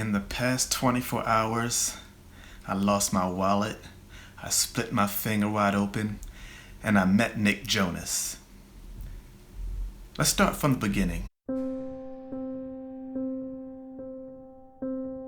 In the past 24 hours, I lost my wallet, I split my finger wide open, and I met Nick Jonas. Let's start from the beginning.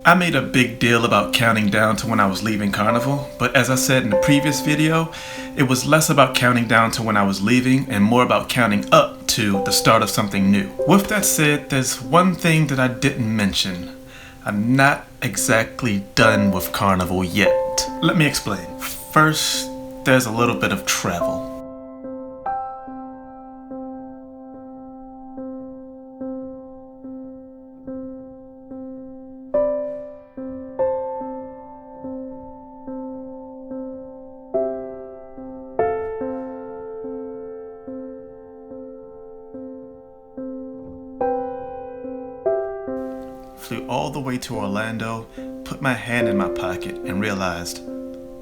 I made a big deal about counting down to when I was leaving Carnival, but as I said in the previous video, it was less about counting down to when I was leaving and more about counting up to the start of something new. With that said, there's one thing that I didn't mention. I'm not exactly done with Carnival yet. Let me explain. First, there's a little bit of travel. Flew all the way to Orlando, put my hand in my pocket, and realized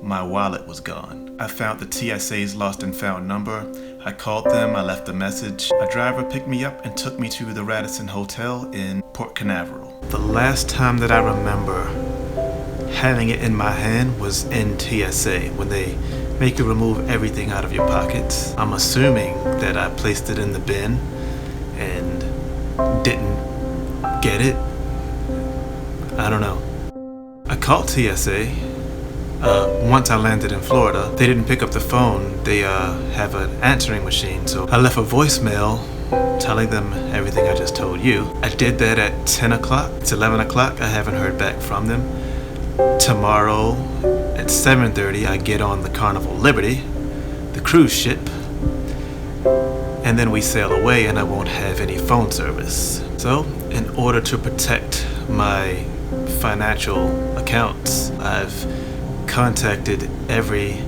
my wallet was gone. I found the TSA's lost and found number. I called them, I left a message. A driver picked me up and took me to the Radisson Hotel in Port Canaveral. The last time that I remember having it in my hand was in TSA, when they make you remove everything out of your pockets. I'm assuming that I placed it in the bin and didn't get it. I don't know. I called TSA. Once I landed in Florida, they didn't pick up the phone. They have an answering machine, so I left a voicemail telling them everything I just told you. I did that at 10 o'clock. It's 11 o'clock. I haven't heard back from them. Tomorrow at 7:30, I get on the Carnival Liberty, the cruise ship, and then we sail away and I won't have any phone service. So, in order to protect my financial accounts, I've contacted every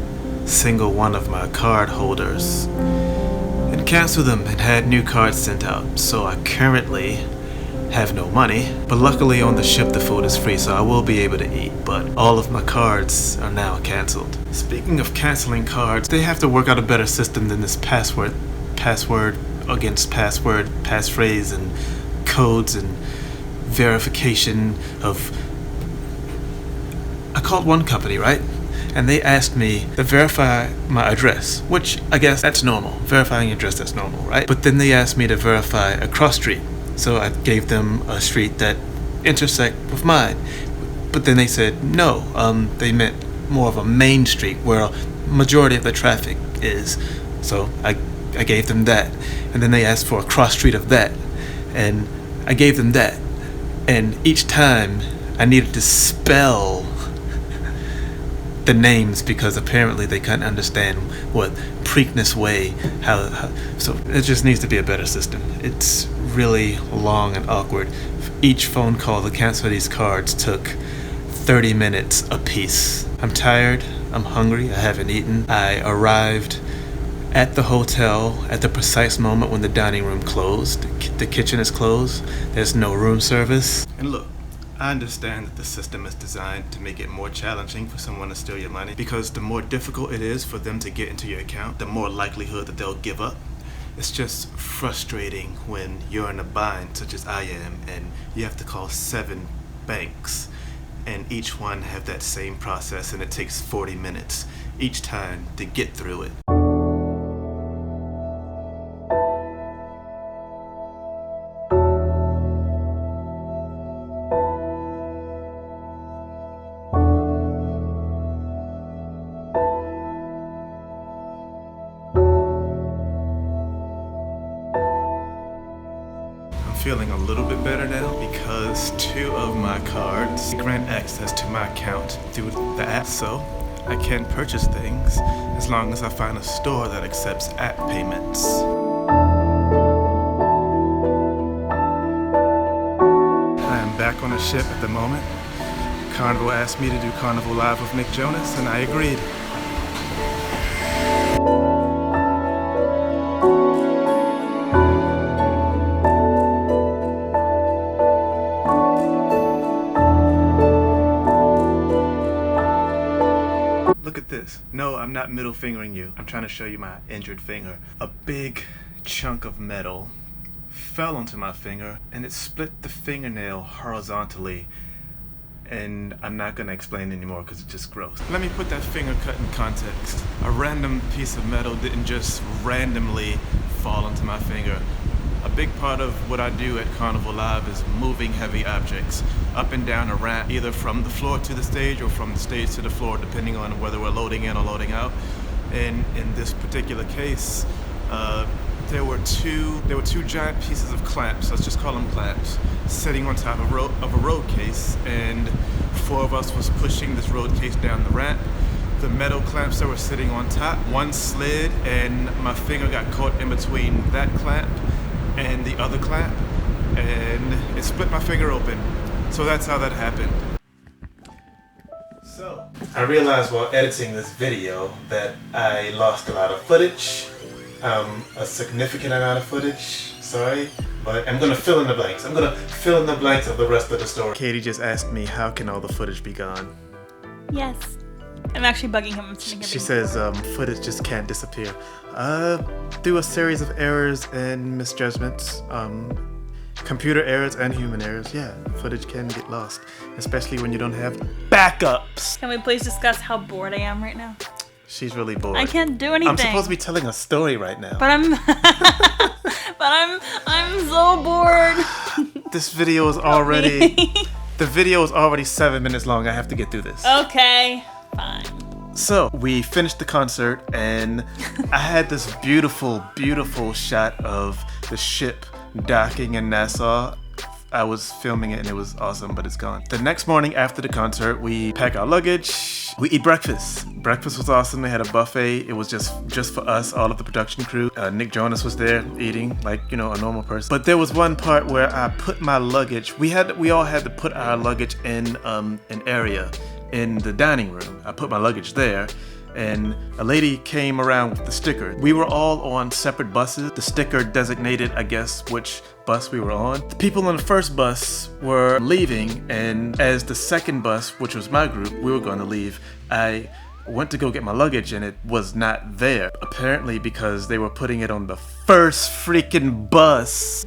single one of my card holders and canceled them and had new cards sent out. So I currently have no money, but luckily on the ship the food is free, so I will be able to eat, but all of my cards are now canceled. Speaking of canceling cards, they have to work out a better system than this password against password, passphrase, and codes and verification of... I called one company, right? And they asked me to verify my address, which I guess that's normal. Verifying your address, that's normal, right? But then they asked me to verify a cross street. So I gave them a street that intersect with mine. But then they said no, they meant more of a main street where a majority of the traffic is. So I gave them that. And then they asked for a cross street of that. And I gave them that. And each time I needed to spell the names because apparently they couldn't understand what Preakness Way, so it just needs to be a better system. It's really long and awkward. Each phone call to cancel these cards took 30 minutes a piece. I'm tired, I'm hungry, I haven't eaten. I arrived at the hotel at the precise moment when the dining room closed. The kitchen is closed, there's no room service. And look, I understand that the system is designed to make it more challenging for someone to steal your money, because the more difficult it is for them to get into your account, the more likelihood that they'll give up. It's just frustrating when you're in a bind such as I am and you have to call 7 banks and each one have that same process and it takes 40 minutes each time to get through it. Feeling a little bit better now because 2 of my cards grant access to my account through the app, so I can purchase things as long as I find a store that accepts app payments. I am back on the ship at the moment. Carnival asked me to do Carnival Live with Nick Jonas and I agreed. Look at this. No, I'm not middle fingering you. I'm trying to show you my injured finger. A big chunk of metal fell onto my finger and it split the fingernail horizontally and I'm not gonna explain anymore because it's just gross. Let me put that finger cut in context. A random piece of metal didn't just randomly fall onto my finger. A big part of what I do at Carnival Live is moving heavy objects up and down a ramp, either from the floor to the stage or from the stage to the floor, depending on whether we're loading in or loading out. And in this particular case, there were two giant pieces of clamps, let's just call them clamps, sitting on top of a road case, and 4 of us was pushing this road case down the ramp. The metal clamps that were sitting on top, one slid and my finger got caught in between that clamp and the other clamp, and it split my finger open. So that's how that happened. So, I realized while editing this video that I lost a lot of footage, a significant amount of footage, sorry, but I'm gonna fill in the blanks. I'm gonna fill in the blanks of the rest of the story. Katie just asked me, how can all the footage be gone? Yes. I'm actually bugging him. She says footage just can't disappear. Through a series of errors and misjudgments, computer errors and human errors, yeah, footage can get lost, especially when you don't have backups. Can we please discuss how bored I am right now? She's really bored. I can't do anything. I'm supposed to be telling a story right now. But I'm so bored. This video is already the video is already 7 minutes long. I have to get through this. Okay, fine. So we finished the concert and I had this beautiful, beautiful shot of the ship docking in Nassau. I was filming it and it was awesome, but it's gone. The next morning after the concert, we pack our luggage, we eat breakfast. Breakfast was awesome. They had a buffet. It was just for us, all of the production crew. Nick Jonas was there eating like, you know, a normal person. But there was one part where I put my luggage, we all had to put our luggage in an area in the dining room. I put my luggage there, and a lady came around with the sticker. We were all on separate buses. The sticker designated, I guess, which bus we were on. The people on the first bus were leaving, and as the second bus, which was my group, we were going to leave, I went to go get my luggage and it was not there. Apparently because they were putting it on the first freaking bus.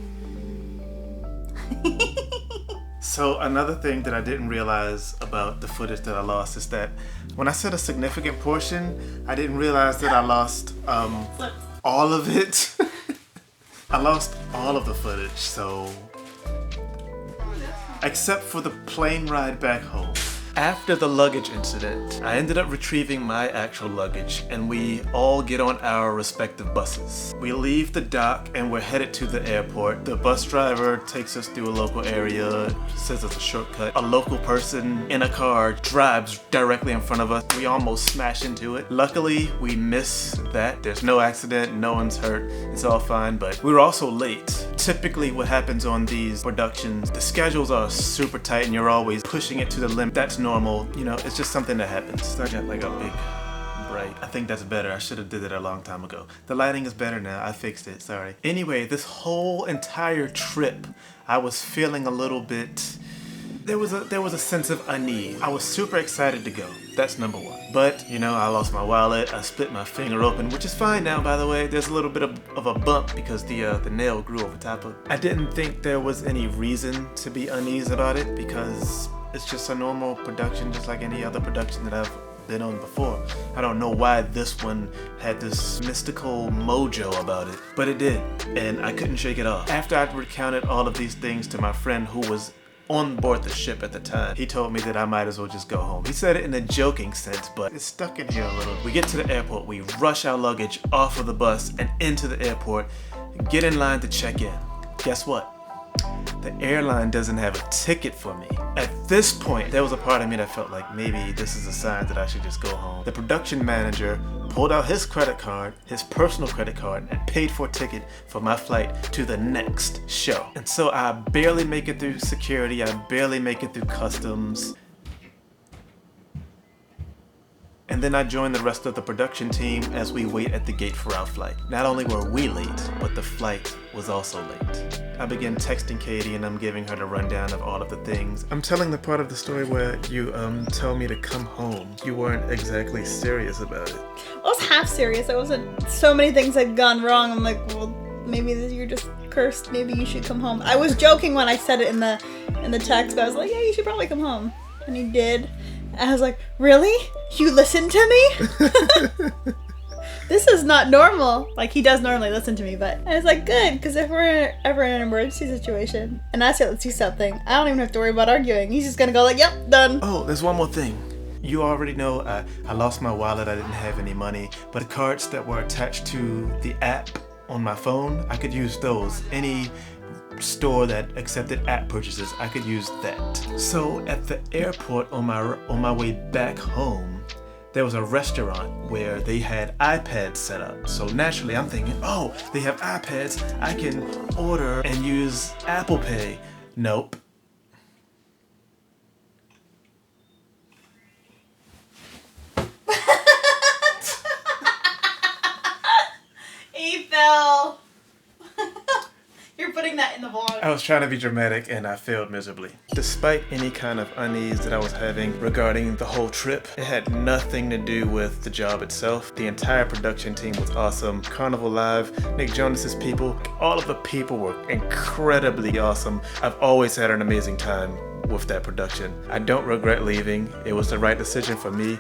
So another thing that I didn't realize about the footage that I lost is that when I said a significant portion, I didn't realize that I lost all of it. I lost all of the footage, so except for the plane ride back home. After the luggage incident, I ended up retrieving my actual luggage and we all get on our respective buses. We leave the dock and we're headed to the airport. The bus driver takes us through a local area, says it's a shortcut. A local person in a car drives directly in front of us. We almost smash into it. Luckily, we miss that. There's no accident, no one's hurt. It's all fine, but we were also late. Typically what happens on these productions, the schedules are super tight and you're always pushing it to the limit. That's normal, you know, it's just something that happens. I got like a big bright. I think that's better. I should have did it a long time ago. The lighting is better now. I fixed it, sorry. Anyway, this whole entire trip, I was feeling a little bit, there was a sense of unease. I was super excited to go. That's number one. But, you know, I lost my wallet. I split my finger open, which is fine now, by the way. There's a little bit of a bump because the nail grew over top of it. I didn't think there was any reason to be uneasy about it because it's just a normal production, just like any other production that I've been on before. I don't know why this one had this mystical mojo about it, but it did, and I couldn't shake it off. After I'd recounted all of these things to my friend who was on board the ship at the time, he told me that I might as well just go home. He said it in a joking sense, but it's stuck in here a little. We get to the airport, we rush our luggage off of the bus and into the airport, get in line to check in. Guess what? The airline doesn't have a ticket for me. At this point, there was a part of me that felt like maybe this is a sign that I should just go home. The production manager pulled out his credit card, his personal credit card, and paid for a ticket for my flight to the next show. And so I barely make it through security, I barely make it through customs. And then I joined the rest of the production team as we wait at the gate for our flight. Not only were we late, but the flight was also late. I began texting Katie and I'm giving her the rundown of all of the things. I'm telling the part of the story where you tell me to come home. You weren't exactly serious about it. I was half serious. I wasn't. So many things had gone wrong. I'm like, well, maybe you're just cursed. Maybe you should come home. I was joking when I said it in the text, but I was like, yeah, you should probably come home. And he did. And I was like, really? You listened to me? This is not normal. Like, he does normally listen to me, but I was like, good, because if we're ever in an emergency situation and I say let's do something, I don't even have to worry about arguing. He's just gonna go like, yep, done. Oh, there's one more thing. You already know I lost my wallet, I didn't have any money, but the cards that were attached to the app on my phone, I could use those. Any store that accepted app purchases, I could use that. So at the airport on my way back home, there was a restaurant where they had iPads set up. So naturally I'm thinking, oh, they have iPads, I can order and use Apple Pay. Nope. He fell. You're putting that in the vlog. I was trying to be dramatic and I failed miserably. Despite any kind of unease that I was having regarding the whole trip, it had nothing to do with the job itself. The entire production team was awesome. Carnival Live, Nick Jonas's people, all of the people were incredibly awesome. I've always had an amazing time with that production. I don't regret leaving. It was the right decision for me.